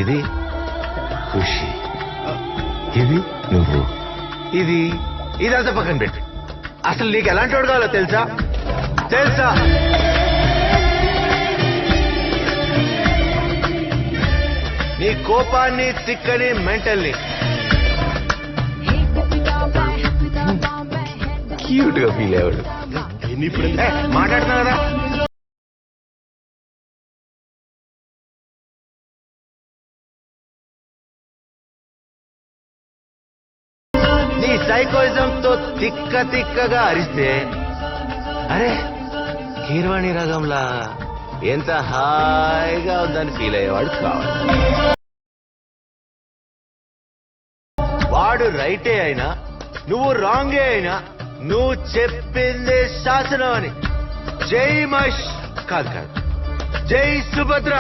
ఇది ఖుషి, ఇది నువ్వు, ఇది ఇదంతా పక్కన పెట్టు. అసలు నీకు ఎలాంటి వాడు కావాలో తెలుసా? తెలుసా? నీ కోపాన్ని, తిక్కని, మెంటల్ని క్యూట్ గా ఫీల్ అయ్యాడు. మాట్లాడుతున్నా కదా. నీ సైకోయిజం తో తిక్కగా అరిస్తే అరే కీరవాణి రాగంలా ఎంత హాయిగా ఉందని ఫీల్ అయ్యేవాడు కావాలి. వాడు రైటే అయినా నువ్వు రాంగే అయినా నువ్వు చెప్పిందే శాసనం అని. జై మహేష్ కాదు, జై సుభద్ర.